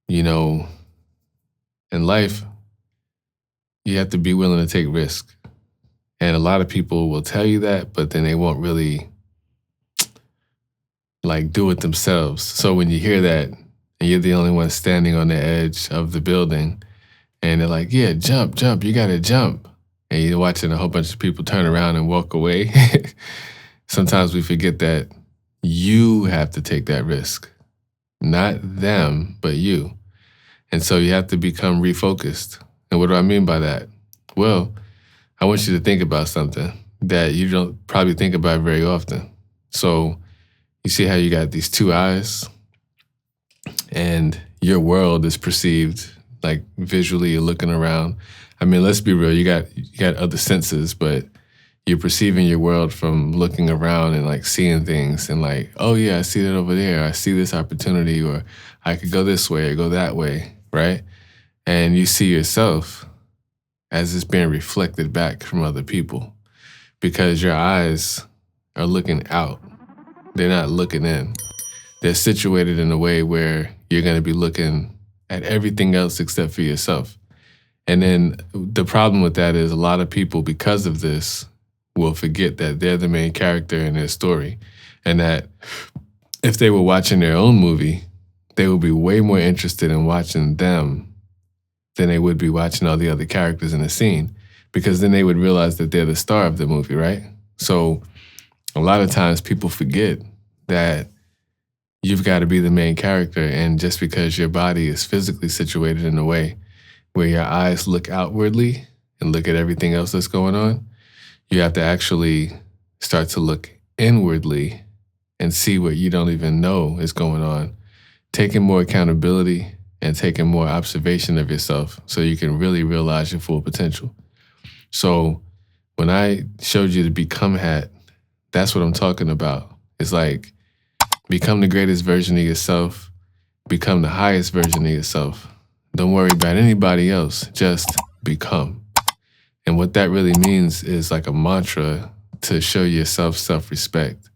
you know, in life, you have to be willing to take risk. And a lot of people will tell you that, but then they won't really like do it themselves. So when you hear that and you're the only one standing on the edge of the building and they're like, yeah, jump, jump, you gotta jump. And you're watching a whole bunch of people turn around and walk away. Sometimes we forget that you have to take that risk, not them, but you. And so you have to become refocused. And what do I mean by that? Well, I want you to think about something that you don't probably think about very often. So you see how you got these two eyes and your world is perceived like visually you're looking around. I mean, let's be real, you got other senses, but you're perceiving your world from looking around and like seeing things and like, oh yeah, I see that over there. I see this opportunity, or I could go this way or go that way, right? And you see yourself as it's being reflected back from other people because your eyes are looking out. They're not looking in. They're situated in a way where you're going to be looking at everything else except for yourself. And then the problem with that is a lot of people, because of this, will forget that they're the main character in their story. And that if they were watching their own movie, they would be way more interested in watching them than they would be watching all the other characters in the scene, because then they would realize that they're the star of the movie, right? So a lot of times people forget that you've got to be the main character, and just because your body is physically situated in a way where your eyes look outwardly and look at everything else that's going on, you have to actually start to look inwardly and see what you don't even know is going on, taking more accountability and taking more observation of yourself so you can really realize your full potential. So when I showed you the Become hat, that's what I'm talking about. It's like, become the greatest version of yourself, become the highest version of yourself. Don't worry about anybody else, just become. And what that really means is like a mantra to show yourself self-respect.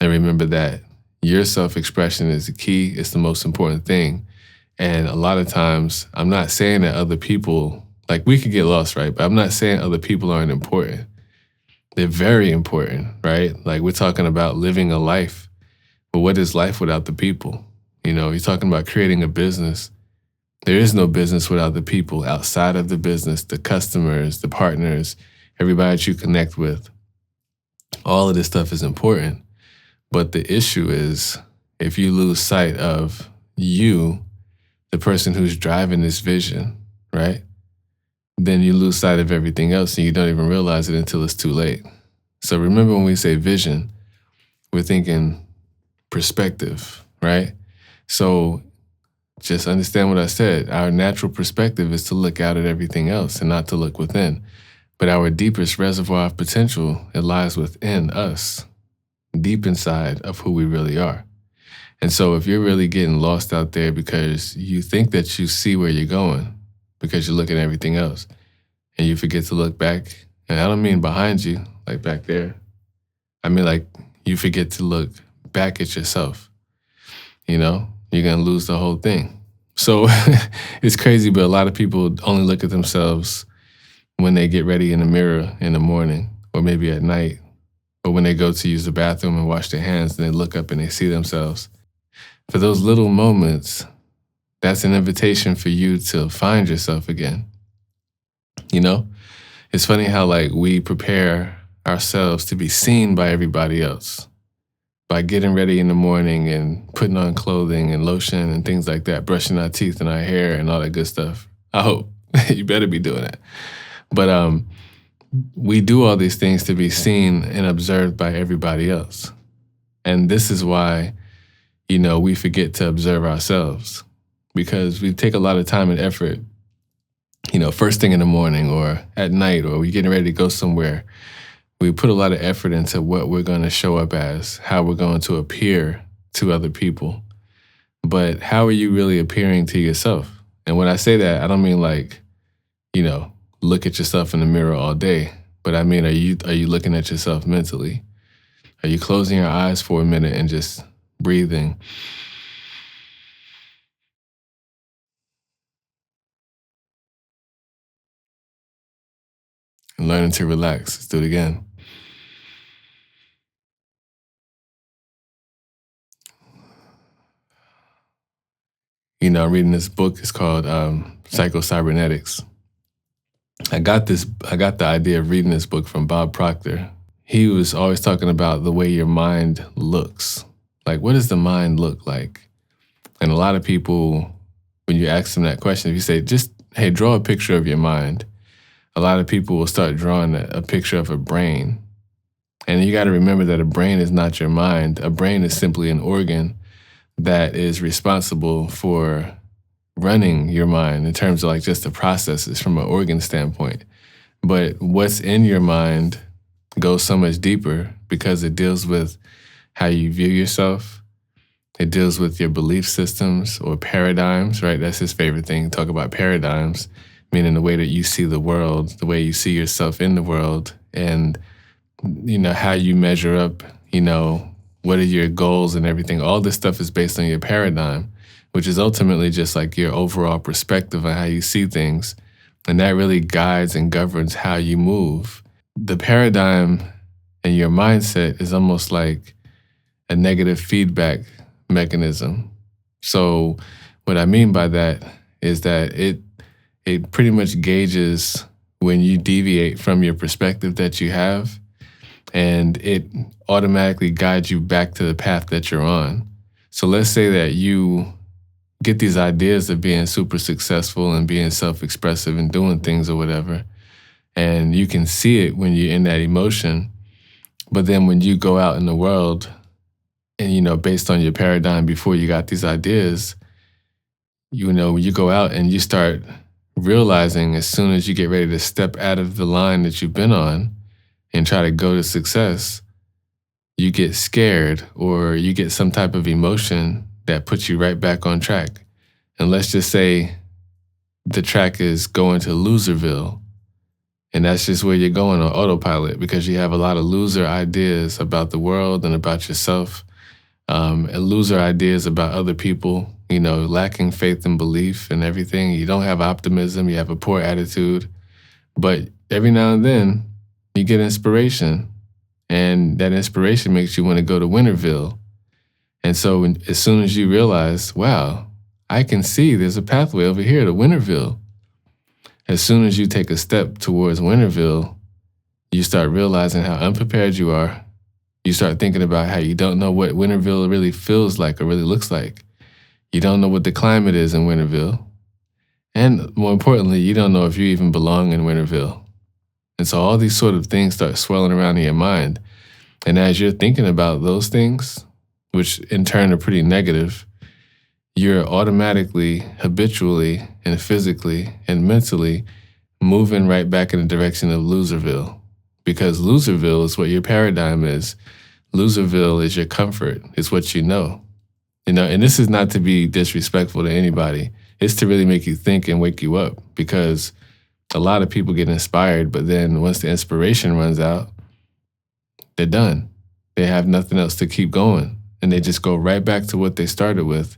And remember that your self-expression is the key, it's the most important thing. And a lot of times, I'm not saying that other people, like we could get lost, right? But I'm not saying other people aren't important. They're very important, right? Like we're talking about living a life. But what is life without the people? You know, you're talking about creating a business. There is no business without the people outside of the business, the customers, the partners, everybody that you connect with. All of this stuff is important. But the issue is if you lose sight of you, the person who's driving this vision, right? Then you lose sight of everything else and you don't even realize it until it's too late. So remember when we say vision, we're thinking perspective, right? So just understand what I said. Our natural perspective is to look out at everything else and not to look within. But our deepest reservoir of potential, it lies within us, deep inside of who we really are. And so if you're really getting lost out there because you think that you see where you're going, because you're looking at everything else, and you forget to look back, and I don't mean behind you, like back there. I mean like you forget to look back at yourself, you know, you're going to lose the whole thing. So it's crazy, but a lot of people only look at themselves when they get ready in the mirror in the morning or maybe at night, or when they go to use the bathroom and wash their hands and they look up and they see themselves. For those little moments, that's an invitation for you to find yourself again. You know, it's funny how like we prepare ourselves to be seen by everybody else by getting ready in the morning and putting on clothing and lotion and things like that, brushing our teeth and our hair and all that good stuff. I hope you better be doing that. But we do all these things to be seen and observed by everybody else. And this is why, you know, we forget to observe ourselves, because we take a lot of time and effort, you know, first thing in the morning or at night, or we're getting ready to go somewhere. We put a lot of effort into what we're going to show up as, how we're going to appear to other people. But how are you really appearing to yourself? And when I say that, I don't mean like, you know, look at yourself in the mirror all day. But I mean, are you looking at yourself mentally? Are you closing your eyes for a minute and just breathing and learning to relax. Let's do it again. I'm reading this book. It's called Psycho-Cybernetics. I got the idea of reading this book from Bob Proctor. He was always talking about the way your mind looks. Like, what does the mind look like? And a lot of people, when you ask them that question, if you say, just, hey, draw a picture of your mind, a lot of people will start drawing a picture of a brain. And you got to remember that a brain is not your mind. A brain is simply an organ that is responsible for running your mind in terms of like just the processes from an organ standpoint. But what's in your mind goes so much deeper because it deals with how you view yourself. It deals with your belief systems or paradigms, right? That's his favorite thing, talk about paradigms, meaning the way that you see the world, the way you see yourself in the world, and, how you measure up, what are your goals and everything. All this stuff is based on your paradigm, which is ultimately just like your overall perspective on how you see things. And that really guides and governs how you move. The paradigm and your mindset is almost like a negative feedback mechanism. So what I mean by that is that it pretty much gauges when you deviate from your perspective that you have, and it automatically guides you back to the path that you're on. So let's say that you get these ideas of being super successful and being self-expressive and doing things or whatever, and you can see it when you're in that emotion. But then when you go out in the world and, based on your paradigm before you got these ideas, you go out and you start realizing as soon as you get ready to step out of the line that you've been on and try to go to success, you get scared or you get some type of emotion that puts you right back on track. And let's just say the track is going to Loserville, and that's just where you're going on autopilot because you have a lot of loser ideas about the world and about yourself, and loser ideas about other people, lacking faith and belief and everything. You don't have optimism, you have a poor attitude, but every now and then you get inspiration, and that inspiration makes you want to go to Winterville. And so as soon as you realize, wow, I can see there's a pathway over here to Winterville. As soon as you take a step towards Winterville, you start realizing how unprepared you are. You start thinking about how you don't know what Winterville really feels like or really looks like. You don't know what the climate is in Winterville. And more importantly, you don't know if you even belong in Winterville. And so all these sort of things start swirling around in your mind. And as you're thinking about those things, which in turn are pretty negative, you're automatically, habitually, and physically and mentally moving right back in the direction of Loserville. Because Loserville is what your paradigm is. Loserville is your comfort. It's what you know. And this is not to be disrespectful to anybody. It's to really make you think and wake you up, because a lot of people get inspired, but then once the inspiration runs out, they're done. They have nothing else to keep going. And they just go right back to what they started with,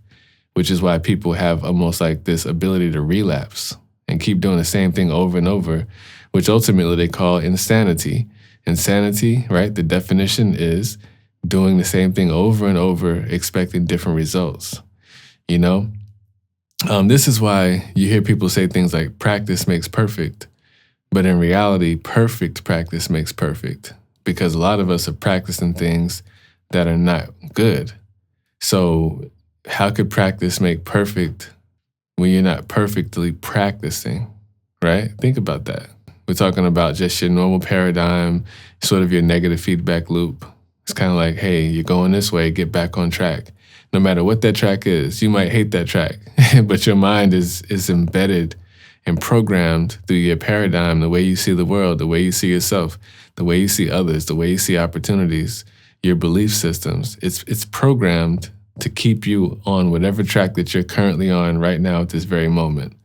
which is why people have almost like this ability to relapse and keep doing the same thing over and over, which ultimately they call insanity. Insanity, right? The definition is doing the same thing over and over, expecting different results. This is why you hear people say things like practice makes perfect, but in reality, perfect practice makes perfect, because a lot of us are practicing things that are not good. So how could practice make perfect when you're not perfectly practicing, right? Think about that. We're talking about just your normal paradigm, sort of your negative feedback loop. It's kind of like, hey, you're going this way, get back on track. No matter what that track is, you might hate that track, but your mind is embedded and programmed through your paradigm, the way you see the world, the way you see yourself, the way you see others, the way you see opportunities, your belief systems. It's programmed to keep you on whatever track that you're currently on right now at this very moment.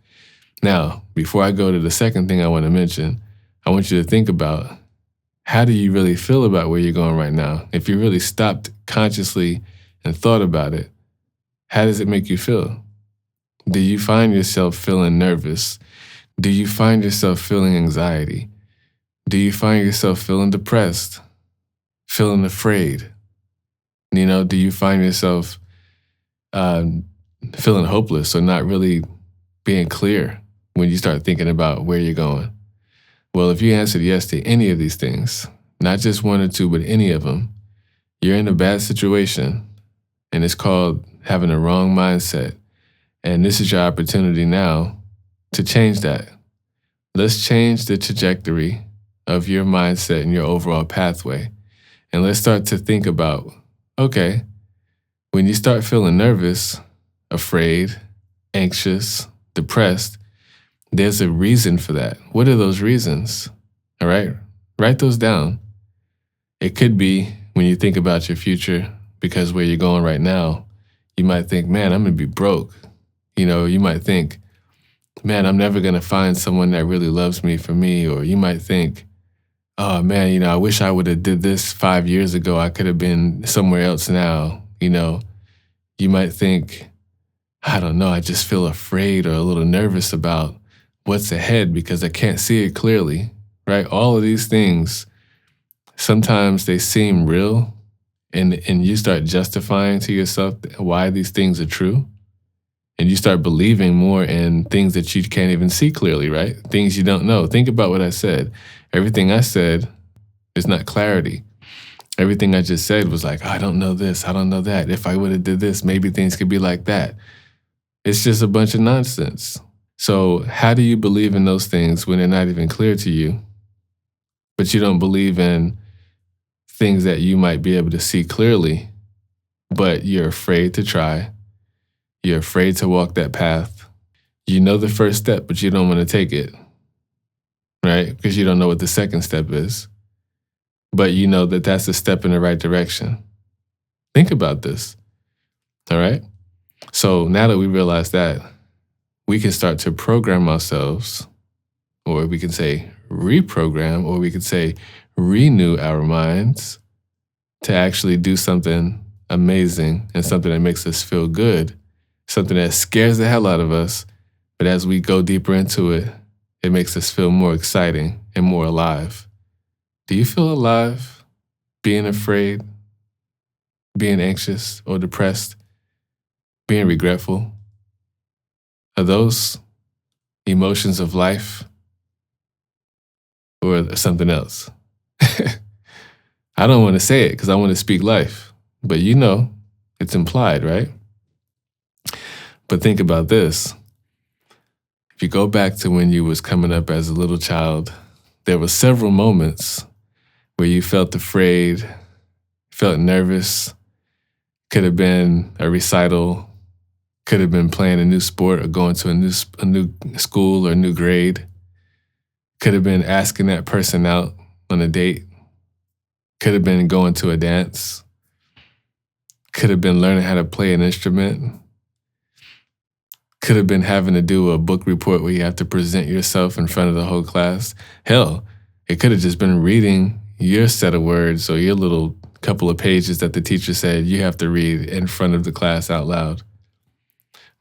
Now, before I go to the second thing I want to mention, I want you to think about, how do you really feel about where you're going right now? If you really stopped consciously and thought about it, how does it make you feel? Do you find yourself feeling nervous? Do you find yourself feeling anxiety? Do you find yourself feeling depressed, feeling afraid? Do you find yourself um, feeling hopeless or not really being clear when you start thinking about where you're going? Well, if you answered yes to any of these things, not just one or two, but any of them, you're in a bad situation, and it's called having a wrong mindset. And this is your opportunity now to change that. Let's change the trajectory of your mindset and your overall pathway. And let's start to think about, okay, when you start feeling nervous, afraid, anxious, depressed, there's a reason for that. What are those reasons? All right, write those down. It could be when you think about your future, because where you're going right now, you might think, man, I'm going to be broke. You might think, man, I'm never going to find someone that really loves me for me. Or you might think, oh man, I wish I would have did this 5 years ago. I could have been somewhere else now. You might think, I don't know, I just feel afraid or a little nervous about what's ahead because I can't see it clearly, right? All of these things, sometimes they seem real, and you start justifying to yourself why these things are true. And you start believing more in things that you can't even see clearly, right? Things you don't know. Think about what I said. Everything I said is not clarity. Everything I just said was like, I don't know this, I don't know that. If I would have did this, maybe things could be like that. It's just a bunch of nonsense. So how do you believe in those things when they're not even clear to you, but you don't believe in things that you might be able to see clearly, but you're afraid to try? You're afraid to walk that path. You know the first step, but you don't want to take it, right? Because you don't know what the second step is. But you know that that's a step in the right direction. Think about this, all right? So now that we realize that, we can start to program ourselves, or we can say reprogram, or we could say renew our minds to actually do something amazing and something that makes us feel good, something that scares the hell out of us. But as we go deeper into it, it makes us feel more exciting and more alive. Do you feel alive being afraid, being anxious or depressed, being regretful? Are those emotions of life or something else? I don't want to say it because I want to speak life, but it's implied, right? But think about this. If you go back to when you was coming up as a little child, there were several moments where you felt afraid, felt nervous. Could have been a recital, could have been playing a new sport or going to a new school or a new grade. Could have been asking that person out on a date. Could have been going to a dance. Could have been learning how to play an instrument. Could have been having to do a book report where you have to present yourself in front of the whole class. Hell, it could have just been reading your set of words or your little couple of pages that the teacher said you have to read in front of the class out loud.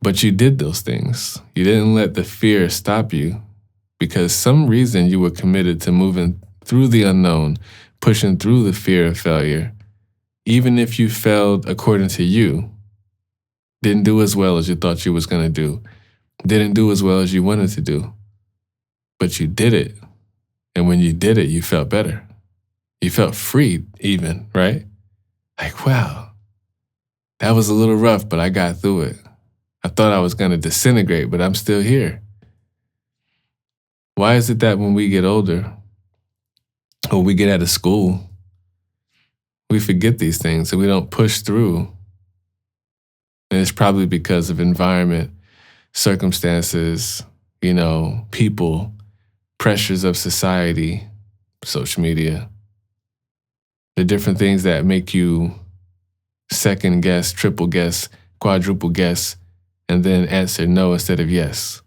But you did those things. You didn't let the fear stop you because some reason you were committed to moving through the unknown, pushing through the fear of failure. Even if you failed according to you, didn't do as well as you thought you was going to do, didn't do as well as you wanted to do, but you did it. And when you did it, you felt better. You felt free even, right? Like, wow, that was a little rough, but I got through it. I thought I was going to disintegrate, but I'm still here. Why is it that when we get older or we get out of school, we forget these things and we don't push through? And it's probably because of environment, circumstances, people, pressures of society, social media, the different things that make you second guess, triple guess, quadruple guess, and then answer no instead of yes.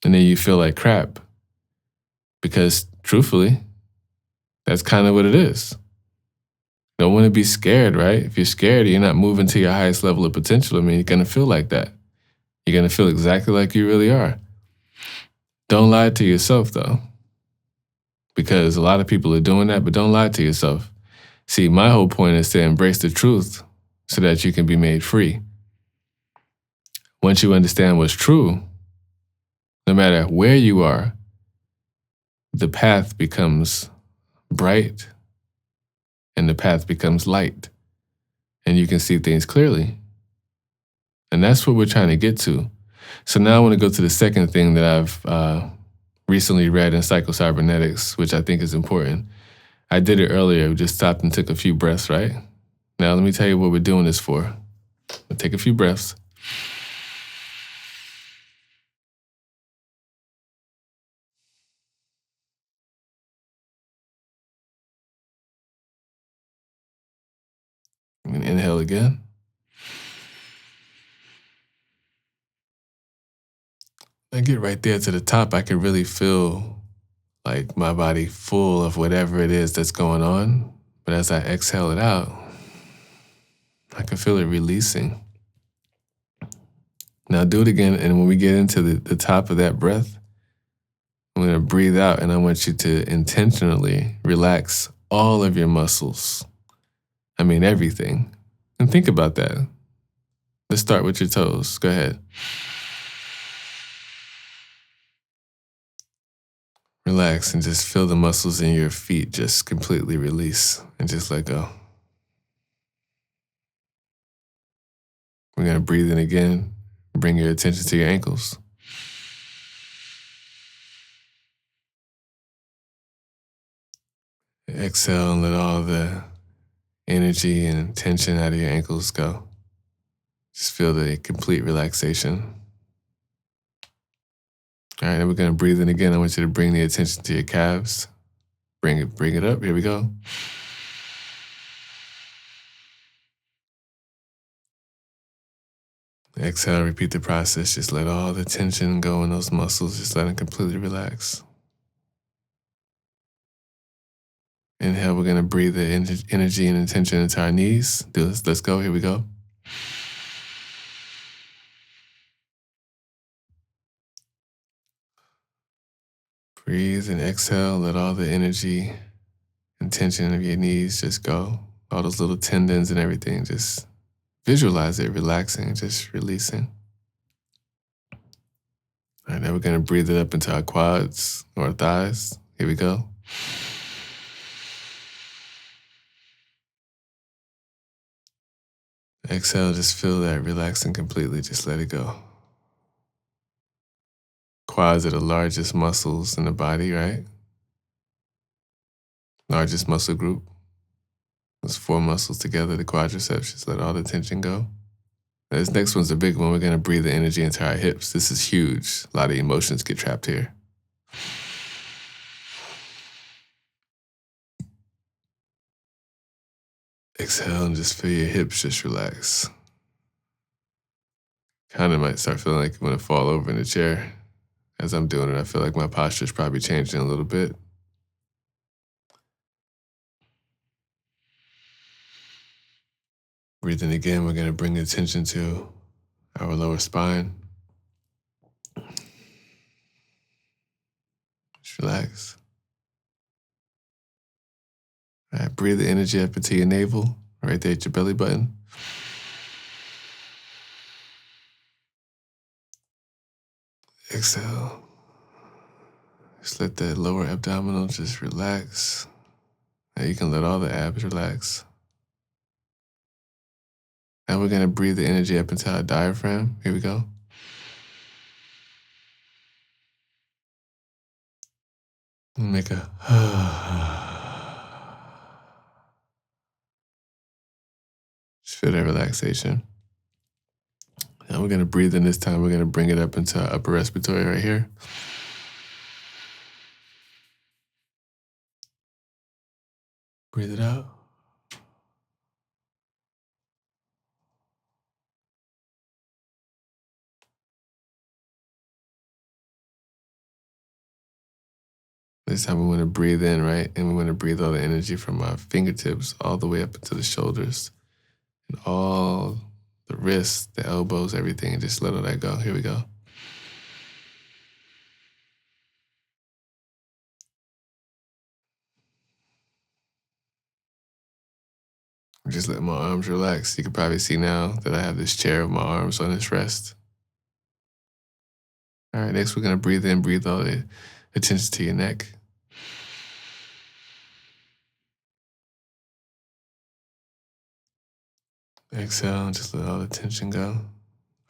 And then you feel like crap. Because truthfully, that's kind of what it is. Don't want to be scared, right? If you're scared, you're not moving to your highest level of potential. You're going to feel like that. You're going to feel exactly like you really are. Don't lie to yourself, though, because a lot of people are doing that, but don't lie to yourself. See, my whole point is to embrace the truth so that you can be made free. Once you understand what's true, no matter where you are, the path becomes bright and the path becomes light, and you can see things clearly. And that's what we're trying to get to. So now I want to go to the second thing that I've recently read in psychocybernetics, which I think is important. I did it earlier. We just stopped and took a few breaths, right? Now let me tell you what we're doing this for. We'll take a few breaths. I'm going to inhale again. I get right there to the top, I can really feel like my body full of whatever it is that's going on. But as I exhale it out, I can feel it releasing. Now do it again, and when we get into the top of that breath, I'm going to breathe out, and I want you to intentionally relax all of your muscles. I mean, everything. And think about that. Let's start with your toes. Go ahead. Relax and just feel the muscles in your feet just completely release and just let go. We're going to breathe in again. Bring your attention to your ankles. Exhale and let all the energy and tension out of your ankles go. Just feel the complete relaxation. All right, then we're going to breathe in again. I want you to bring the attention to your calves. Bring it up. Here we go. Exhale, repeat the process. Just let all the tension go in those muscles. Just let them completely relax. Inhale, we're going to breathe the energy and intention into our knees. Do this. Let's go. Here we go. Breathe and exhale. Let all the energy and tension of your knees just go. All those little tendons and everything. Just visualize it relaxing, just releasing. All right, now we're going to breathe it up into our quads or our thighs. Here we go. Exhale, just feel that relaxing completely. Just let it go. Quads are the largest muscles in the body, right? Largest muscle group. Those 4 muscles together, the quadriceps. Just let all the tension go. This next one's a big one. We're going to breathe the energy into our hips. This is huge. A lot of emotions get trapped here. Exhale and just feel your hips just relax. Kind of might start feeling like you want to fall over in the chair. As I'm doing it, I feel like my posture is probably changing a little bit. Breathing again, we're going to bring attention to our lower spine. Just relax. All right, breathe the energy up into your navel, right there at your belly button. Exhale. Just let that lower abdominal just relax. Now you can let all the abs relax. Now we're going to breathe the energy up into our diaphragm. Here we go. Make a just feel that relaxation. Now we're going to breathe in this time. We're going to bring it up into our upper respiratory right here. Breathe it out. This time we want to breathe in, right? And we want to breathe all the energy from our fingertips all the way up into the shoulders and all the wrists, the elbows, everything, and just let all that go. Here we go. Just let my arms relax. You can probably see now that I have this chair with my arms on its rest. All right, next we're gonna breathe in, breathe all the attention to your neck. Exhale, and just let all the tension go.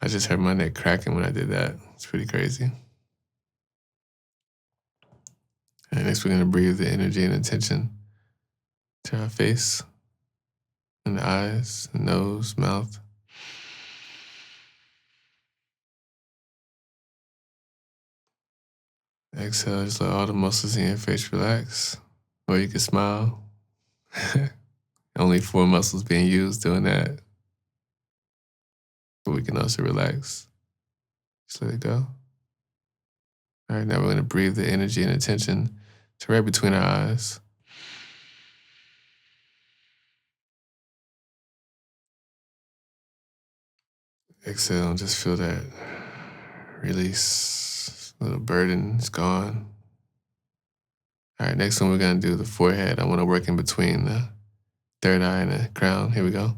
I just heard my neck cracking when I did that. It's pretty crazy. And next we're gonna breathe the energy and attention to our face and the eyes, the nose, mouth. Exhale, just let all the muscles in your face relax. Or you can smile. Only 4 muscles being used doing that. But we can also relax. Just let it go. All right, now we're gonna breathe the energy and attention to right between our eyes. Exhale and just feel that release. Little burden is gone. All right, next one we're gonna do the forehead. I wanna work in between the third eye and the crown. Here we go.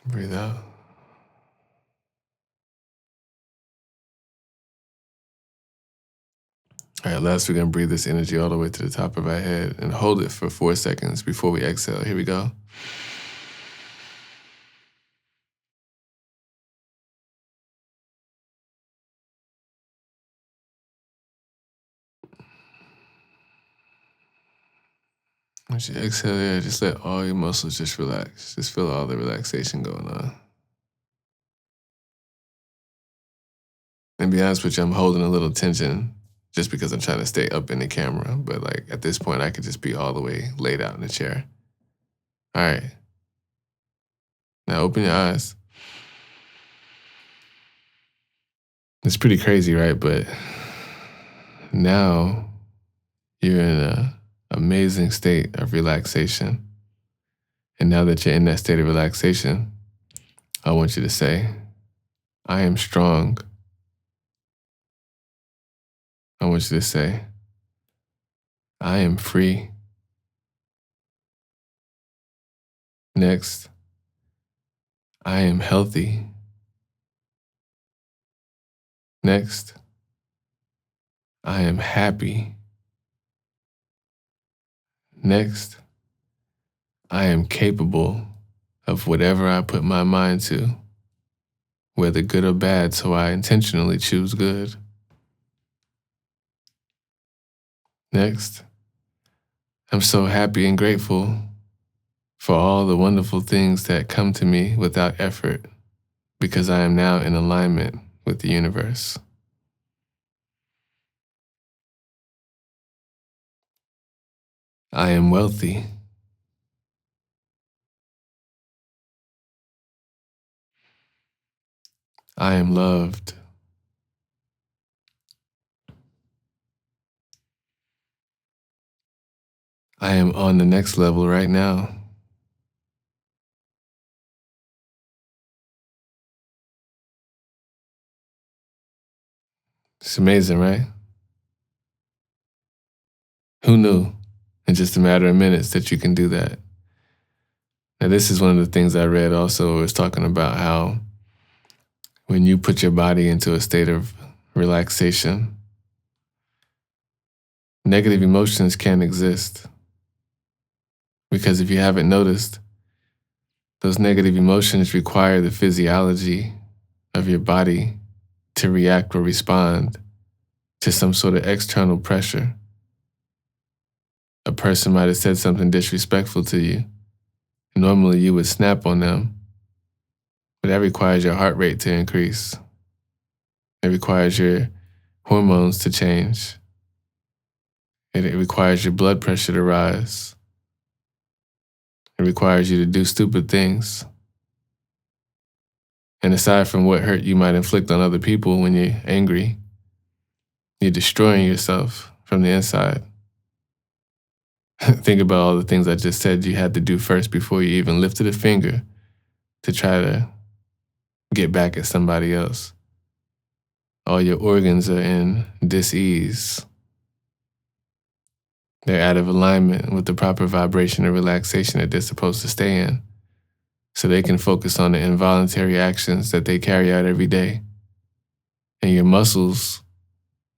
Breathe out. All right, last we're gonna breathe this energy all the way to the top of our head and hold it for 4 seconds before we exhale. Here we go. Once you exhale there, just let all your muscles just relax. Just feel all the relaxation going on. And be honest with you, I'm holding a little tension just because I'm trying to stay up in the camera. But like at this point, I could just be all the way laid out in the chair. All right. Now open your eyes. It's pretty crazy, right? But now you're in an amazing state of relaxation. And now that you're in that state of relaxation, I want you to say, I am strong. I want you to say, I am free. Next, I am healthy. Next, I am happy. Next, I am capable of whatever I put my mind to, whether good or bad, so I intentionally choose good. Next, I'm so happy and grateful for all the wonderful things that come to me without effort because I am now in alignment with the universe. I am wealthy. I am loved. I am on the next level right now. It's amazing, right? Who knew in just a matter of minutes that you can do that? Now, this is one of the things I read also. It was talking about how when you put your body into a state of relaxation, negative emotions can't exist. Because if you haven't noticed, those negative emotions require the physiology of your body to react or respond to some sort of external pressure. A person might have said something disrespectful to you. Normally you would snap on them, but that requires your heart rate to increase. It requires your hormones to change. It requires your blood pressure to rise. It requires you to do stupid things. And aside from what hurt you might inflict on other people when you're angry, you're destroying yourself from the inside. Think about all the things I just said you had to do first before you even lifted a finger to try to get back at somebody else. All your organs are in dis-ease. They're out of alignment with the proper vibration and relaxation that they're supposed to stay in, so they can focus on the involuntary actions that they carry out every day. And your muscles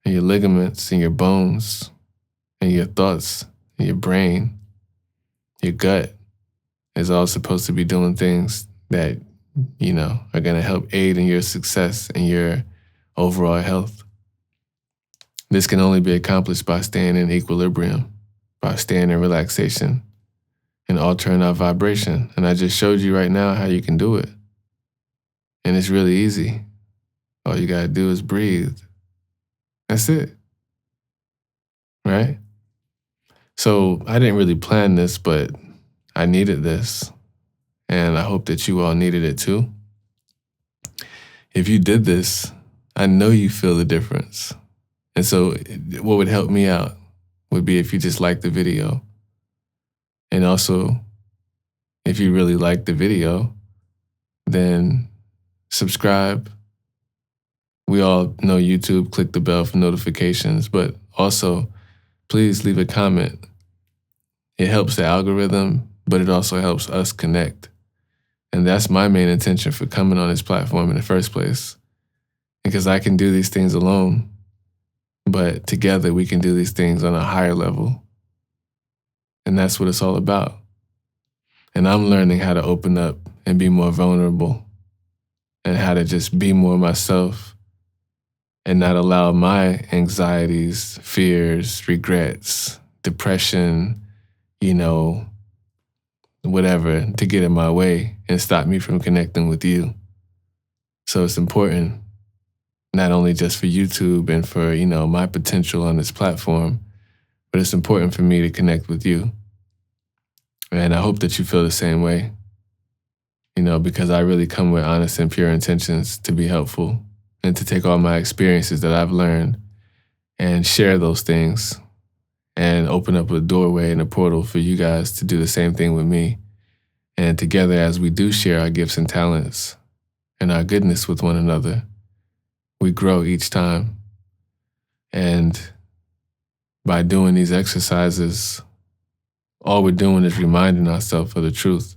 and your ligaments and your bones and your thoughts and your brain, your gut is all supposed to be doing things that, are going to help aid in your success and your overall health. This can only be accomplished by staying in equilibrium, by staying in relaxation and altering our vibration. And I just showed you right now how you can do it. And it's really easy. All you got to do is breathe. That's it. Right? So I didn't really plan this, but I needed this. And I hope that you all needed it too. If you did this, I know you feel the difference. And so what would help me out would be if you just liked the video. And also, if you really liked the video, then subscribe. We all know YouTube, click the bell for notifications, but also please leave a comment. It helps the algorithm, but it also helps us connect. And that's my main intention for coming on this platform in the first place. Because I can do these things alone, but together we can do these things on a higher level. And that's what it's all about. And I'm learning how to open up and be more vulnerable and how to just be more myself and not allow my anxieties, fears, regrets, depression, whatever, to get in my way and stop me from connecting with you. So it's important, not only just for YouTube and for, my potential on this platform, but it's important for me to connect with you. And I hope that you feel the same way, because I really come with honest and pure intentions to be helpful and to take all my experiences that I've learned and share those things and open up a doorway and a portal for you guys to do the same thing with me. And together, as we do share our gifts and talents and our goodness with one another, we grow each time. And by doing these exercises, all we're doing is reminding ourselves of the truth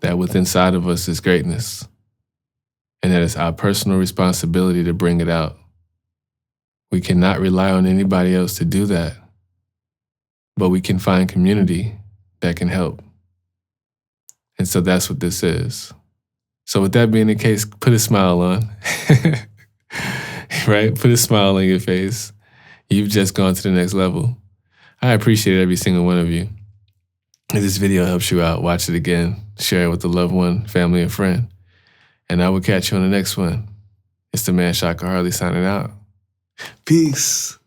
that within inside of us is greatness, and that it's our personal responsibility to bring it out. We cannot rely on anybody else to do that, but we can find community that can help. And so that's what this is. So with that being the case, put a smile on, right? Put a smile on your face. You've just gone to the next level. I appreciate every single one of you. If this video helps you out, watch it again, share it with a loved one, family, and friend. And I will catch you on the next one. It's the man Shaka Harley signing out. Peace.